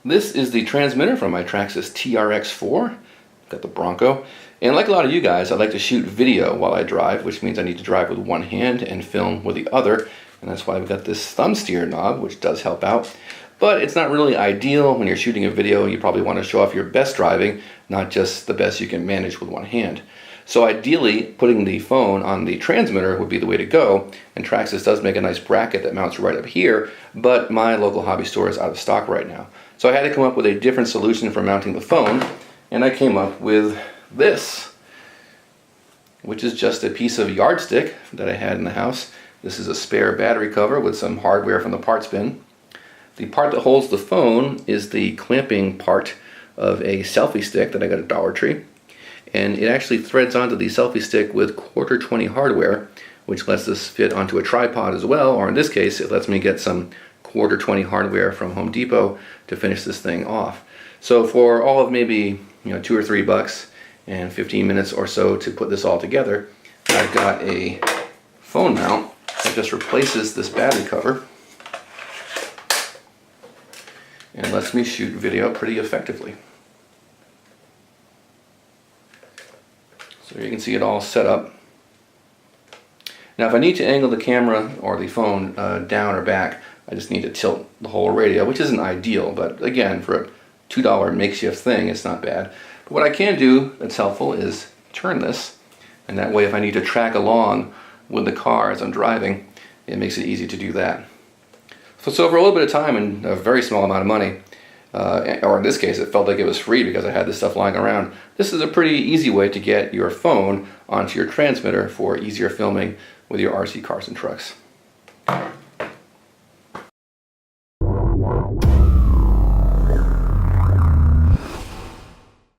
This is the transmitter from my Traxxas TRX4. Got the Bronco. And like a lot of you guys, I like to shoot video while I drive, which means I need to drive with one hand and film with the other. And that's why we've got this thumb steer knob, which does help out. But it's not really ideal when you're shooting a video. You probably want to show off your best driving, not just the best you can manage with one hand. So ideally, putting the phone on the transmitter would be the way to go. And Traxxas does make a nice bracket that mounts right up here, but my local hobby store is out of stock right now. So I had to come up with a different solution for mounting the phone, and I came up with this, which is just a piece of yardstick that I had in the house. This is a spare battery cover with some hardware from the parts bin. The part that holds the phone is the clamping part of a selfie stick that I got at Dollar Tree. And it actually threads onto the selfie stick with 1/4-20 hardware, which lets this fit onto a tripod as well, or in this case, it lets me get some 1/4-20 hardware from Home Depot to finish this thing off. So for all of maybe $2 or $3 and 15 minutes or so to put this all together, I've got a phone mount that just replaces this battery cover and lets me shoot video pretty effectively. So you can see it all set up. Now if I need to angle the camera or the phone down or back, I just need to tilt the whole radio, which isn't ideal, but again, for a $2 makeshift thing, it's not bad. But what I can do that's helpful is turn this, and that way if I need to track along with the car as I'm driving, it makes it easy to do that. So for a little bit of time and a very small amount of money, or in this case it felt like it was free because I had this stuff lying around, this is a pretty easy way to get your phone onto your transmitter for easier filming with your RC cars and trucks.